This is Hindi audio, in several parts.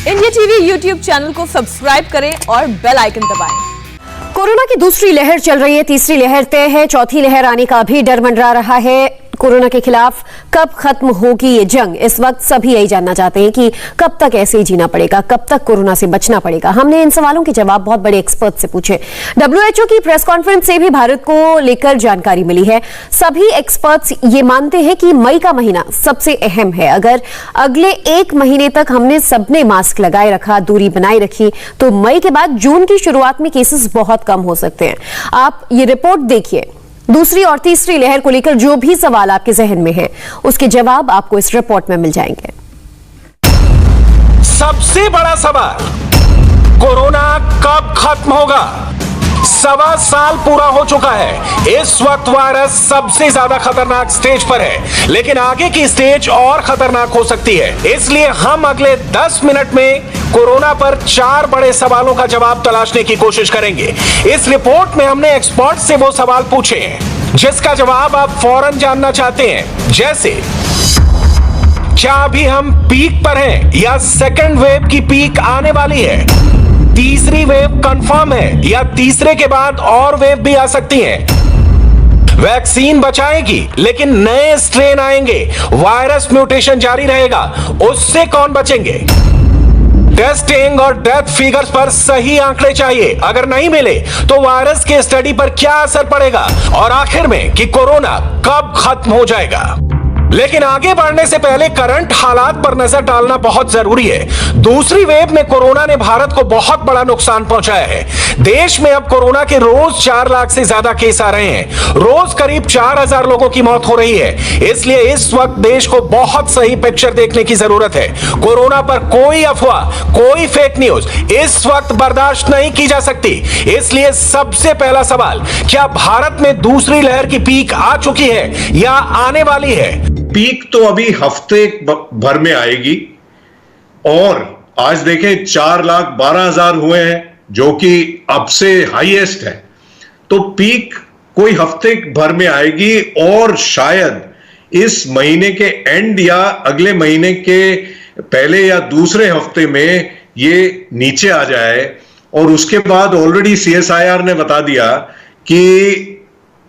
इंडिया टीवी यूट्यूब चैनल को सब्सक्राइब करें और बेल आइकन दबाएं। कोरोना की दूसरी लहर चल रही है, तीसरी लहर तय है, चौथी लहर आने का भी डर मंडरा रहा है। कोरोना के खिलाफ कब खत्म होगी ये जंग, इस वक्त सभी यही जानना चाहते हैं कि कब तक ऐसे ही जीना पड़ेगा, कब तक कोरोना से बचना पड़ेगा। हमने इन सवालों के जवाब बहुत बड़े एक्सपर्ट से पूछे। WHO की प्रेस कॉन्फ्रेंस से भी भारत को लेकर जानकारी मिली है। सभी एक्सपर्ट्स ये मानते हैं कि मई का महीना सबसे अहम है। अगर अगले एक महीने तक हमने सबने मास्क लगाए रखा, दूरी बनाए रखी, तो मई के बाद जून की शुरुआत में केसेस बहुत कम हो सकते हैं। आप ये रिपोर्ट देखिए। दूसरी और तीसरी लहर को लेकर जो भी सवाल आपके जहन में है, उसके जवाब आपको इस रिपोर्ट में मिल जाएंगे। सबसे बड़ा सवाल, कोरोना कब खत्म होगा? 1.25 साल पूरा हो चुका है। इस वक्त वायरस सबसे ज्यादा खतरनाक स्टेज पर है, लेकिन आगे की स्टेज और खतरनाक हो सकती है। इसलिए हम अगले 10 मिनट में कोरोना पर 4 बड़े सवालों का जवाब तलाशने की कोशिश करेंगे। इस रिपोर्ट में हमने एक्सपर्ट से वो सवाल पूछे हैं जिसका जवाब आप फौरन जानना चाहते हैं, जैसे क्या अभी हम पीक पर हैं या सेकंड वेव की पीक आने वाली है? तीसरी वेव कंफर्म है या तीसरे के बाद और वेव भी आ सकती है? वैक्सीन बचाएगी लेकिन नए स्ट्रेन आएंगे, वायरस म्यूटेशन जारी रहेगा, उससे कौन बचेंगे? टेस्टिंग और डेथ फिगर्स पर सही आंकड़े चाहिए, अगर नहीं मिले तो वायरस के स्टडी पर क्या असर पड़ेगा? और आखिर में कि कोरोना कब खत्म हो जाएगा? लेकिन आगे बढ़ने से पहले करंट हालात पर नजर डालना बहुत जरूरी है। दूसरी वेव में कोरोना ने भारत को बहुत बड़ा नुकसान पहुंचाया है। देश में अब कोरोना के रोज 4 लाख से ज्यादा केस आ रहे हैं, रोज करीब 4000 लोगों की मौत हो रही है। इसलिए इस वक्त देश को बहुत सही पिक्चर देखने की जरूरत है। कोरोना पर कोई अफवाह, कोई फेक न्यूज इस वक्त बर्दाश्त नहीं की जा सकती। इसलिए सबसे पहला सवाल, क्या भारत में दूसरी लहर की पीक आ चुकी है या आने वाली है? पीक तो अभी हफ्ते भर में आएगी और आज देखें 4,12,000 हुए हैं, जो कि अब से हाईएस्ट है। तो पीक कोई हफ्ते भर में आएगी और शायद इस महीने के एंड या अगले महीने के पहले या दूसरे हफ्ते में ये नीचे आ जाए। और उसके बाद ऑलरेडी CSIR ने बता दिया कि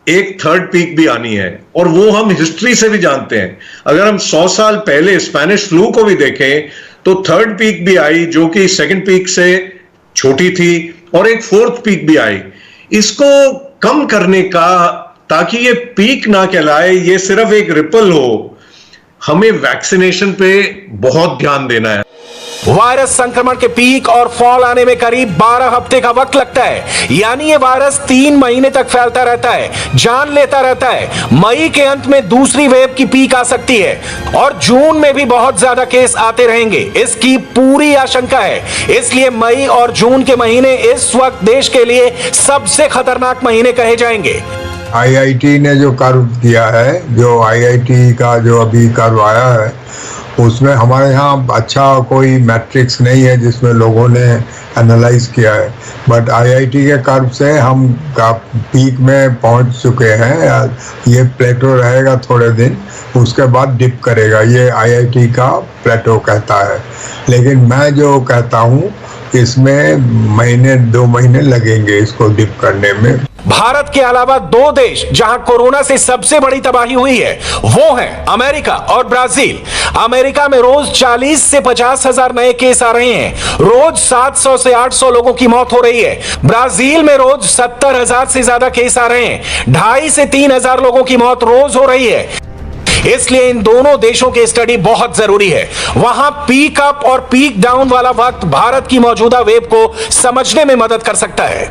एक थर्ड पीक भी आनी है, और वो हम हिस्ट्री से भी जानते हैं। अगर हम 100 साल पहले स्पेनिश फ्लू को भी देखें तो थर्ड पीक भी आई जो कि सेकंड पीक से छोटी थी, और एक फोर्थ पीक भी आई। इसको कम करने का, ताकि ये पीक ना कहलाए, ये सिर्फ एक रिपल हो, हमें वैक्सीनेशन पे बहुत ध्यान देना है। वायरस संक्रमण के पीक और फॉल आने में करीब 12 हफ्ते का वक्त लगता है, यानी ये वायरस 3 महीने तक फैलता रहता है, जान लेता रहता है। मई के अंत में दूसरी वेव की पीक आ सकती है और जून में भी बहुत ज्यादा केस आते रहेंगे, इसकी पूरी आशंका है। इसलिए मई और जून के महीने इस वक्त देश के लिए सबसे खतरनाक महीने कहे जाएंगे। IIT ने जो कर्व किया है, जो IIT का जो अभी कर्व आया है, उसमें हमारे यहाँ अच्छा कोई मैट्रिक्स नहीं है जिसमें लोगों ने एनालाइज किया है, बट IIT के कर्व से हम पीक में पहुंच चुके हैं। ये प्लेटो रहेगा थोड़े दिन, उसके बाद डिप करेगा, ये IIT का प्लेटो कहता है। लेकिन मैं जो कहता हूँ इसमें 2 महीने लगेंगे इसको डिप करने में। भारत के अलावा 2 देश जहां कोरोना से सबसे बड़ी तबाही हुई है वो हैं अमेरिका और ब्राजील। अमेरिका में रोज 40 से 50 हजार नए केस आ रहे हैं, रोज 700 से 800 लोगों की मौत हो रही है। ब्राजील में रोज 70,000 से ज्यादा केस आ रहे हैं, 2,500 से 3,000 लोगों की मौत रोज हो रही है। इसलिए इन दोनों देशों की स्टडी बहुत जरूरी है। वहां पीक अप और पीक डाउन वाला वक्त भारत की मौजूदा वेव को समझने में मदद कर सकता है।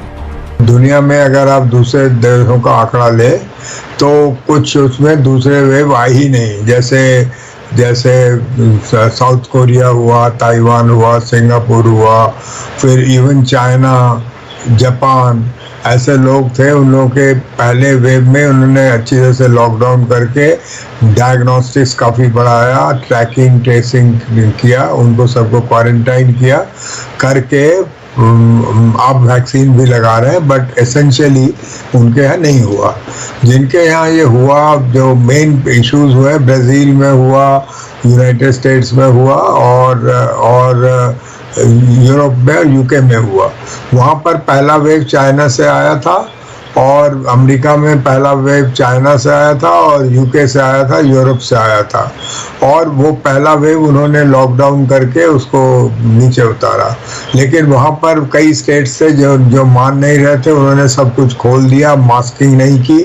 दुनिया में अगर आप दूसरे देशों का आंकड़ा ले तो कुछ उसमें दूसरे वेव आई ही नहीं, जैसे साउथ कोरिया हुआ, ताइवान हुआ, सिंगापुर हुआ, फिर इवन चाइना, जापान, ऐसे लोग थे। उन लोगों के पहले वेव में उन्होंने अच्छी तरह से लॉकडाउन करके डायग्नोस्टिक्स काफ़ी बढ़ाया, ट्रैकिंग ट्रेसिंग किया, उनको सबको क्वारंटाइन किया करके आप वैक्सीन भी लगा रहे हैं, बट एसेंशियली उनके यहाँ नहीं हुआ। जिनके यहाँ ये हुआ, जो मेन इश्यूज हुए, ब्राज़ील में हुआ, यूनाइटेड स्टेट्स में हुआ और यूरोप में, यूके में हुआ। वहाँ पर पहला वेव चाइना से आया था और अमेरिका में पहला वेव चाइना से आया था और यूके से आया था, यूरोप से आया था। और वो पहला वेव उन्होंने लॉकडाउन करके उसको नीचे उतारा, लेकिन वहाँ पर कई स्टेट्स थे जो मान नहीं रहे थे, उन्होंने सब कुछ खोल दिया, मास्किंग नहीं की,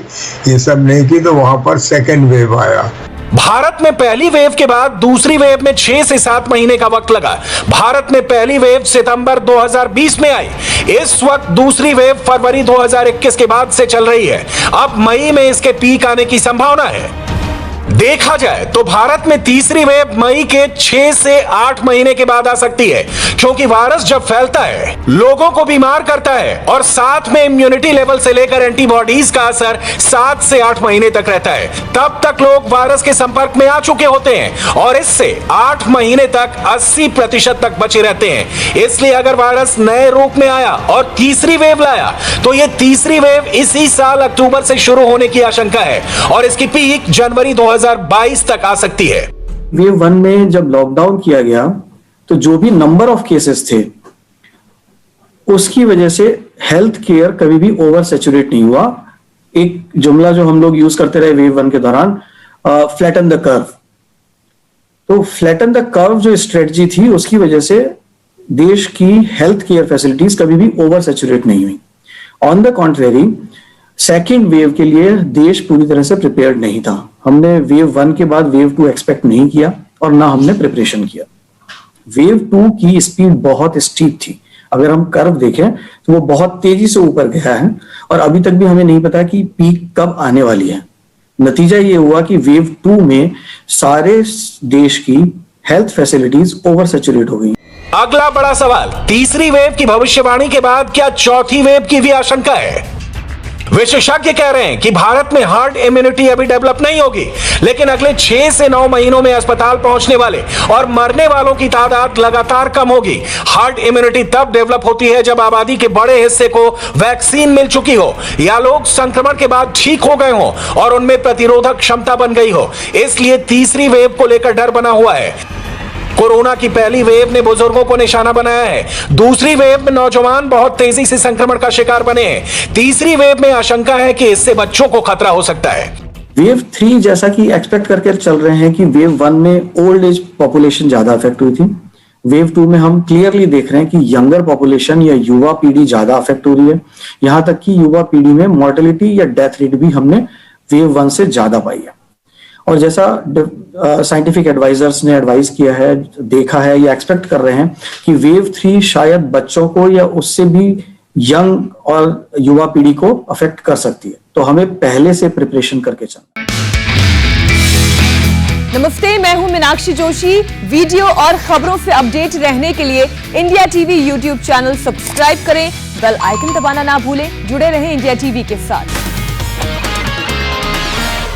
ये सब नहीं की, तो वहाँ पर सेकेंड वेव आया। भारत में पहली वेव के बाद दूसरी वेव में 6 से 7 महीने का वक्त लगा। भारत में पहली वेव सितंबर 2020 में आई। इस वक्त दूसरी वेव फरवरी 2021 के बाद से चल रही है। अब मई में इसके पीक आने की संभावना है। देखा जाए तो भारत में तीसरी वेव मई के 6 से 8 महीने के बाद आ सकती है, क्योंकि वायरस जब फैलता है लोगों को बीमार करता है और साथ में इम्यूनिटी लेवल से लेकर एंटीबॉडीज का असर 7 से 8 महीने तक रहता है। तब तक लोग वायरस के संपर्क में आ चुके होते हैं और इससे 8 महीने तक 80% तक बचे रहते हैं। इसलिए अगर वायरस नए रूप में आया और तीसरी वेव लाया तो यह तीसरी वेव इसी साल अक्टूबर से शुरू होने की आशंका है और इसकी पीक जनवरी 2022 तक आ सकती है। वेव 1 में जब लॉकडाउन किया गया तो जो भी नंबर ऑफ केसेस थे उसकी वजह से हेल्थ केयर कभी भी ओवर सैचुरेट नहीं हुआ। एक जुमला जो हम लोग यूज करते रहे वेव 1 के दौरान, फ्लैटन द कर्व। तो फ्लैटन द कर्व जो स्ट्रेटजी थी उसकी वजह से देश की हेल्थ केयर फैसिलिटीज कभी भी ओवर सैचुरेट नहीं हुई। On the contrary second wave के लिए देश पूरी तरह से प्रिपेयर्ड नहीं था। हमने वेव 1 के बाद वेव 2 एक्सपेक्ट नहीं किया और ना हमने प्रिपरेशन किया। वेव 2 की स्पीड बहुत स्टीप थी। अगर हम कर्व देखें तो वो बहुत तेजी से ऊपर गया है और अभी तक भी हमें नहीं पता कि पीक कब आने वाली है। नतीजा ये हुआ कि वेव 2 में सारे देश की हेल्थ फैसिलिटीज ओवर सैचुरेट हो गई। अगला बड़ा सवाल, तीसरी वेव की भविष्यवाणी के बाद क्या चौथी वेव की भी आशंका है? विशेषज्ञ कह रहे हैं कि भारत में हार्ड इम्यूनिटी अभी डेवलप नहीं होगी, लेकिन अगले 6 से 9 महीनों में अस्पताल पहुंचने वाले और मरने वालों की तादाद लगातार कम होगी। हार्ड इम्यूनिटी तब डेवलप होती है जब आबादी के बड़े हिस्से को वैक्सीन मिल चुकी हो या लोग संक्रमण के बाद ठीक हो गए हो और उनमें प्रतिरोधक क्षमता बन गई हो। इसलिए तीसरी वेव को लेकर डर बना हुआ है। कोरोना की पहली वेव ने बुजुर्गों को निशाना बनाया है। दूसरी वेव में नौजवान बहुत तेजी से संक्रमण का शिकार बने हैं। तीसरी वेव में आशंका है कि इससे बच्चों को खतरा हो सकता है। वेव 3 जैसा कि एक्सपेक्ट करके चल रहे हैं कि वेव 1 में ओल्ड एज पॉपुलेशन ज्यादा अफेक्ट हुई थी। वेव 2 में हम क्लियरली देख रहे हैं कि यंगर पॉपुलेशन या युवा पीढ़ी ज्यादा अफेक्ट हो रही है। यहां तक कि युवा पीढ़ी में मॉर्टेलिटी या डेथ रेट भी हमने वेव 1 से ज्यादा पाई है। और जैसा साइंटिफिक एडवाइजर्स ने एडवाइस किया है, देखा है या एक्सपेक्ट कर रहे हैं कि वेव 3 शायद बच्चों को या उससे भी यंग और युवा पीढ़ी को अफेक्ट कर सकती है। तो हमें पहले से प्रिपरेशन करके चलना। नमस्ते, मैं हूं मीनाक्षी जोशी। वीडियो और खबरों से अपडेट रहने के लिए India TV YouTube channel subscribe करें, बेल आइकन दबाना ना भूलें। जुड़े रहें इंडिया टीवी के साथ।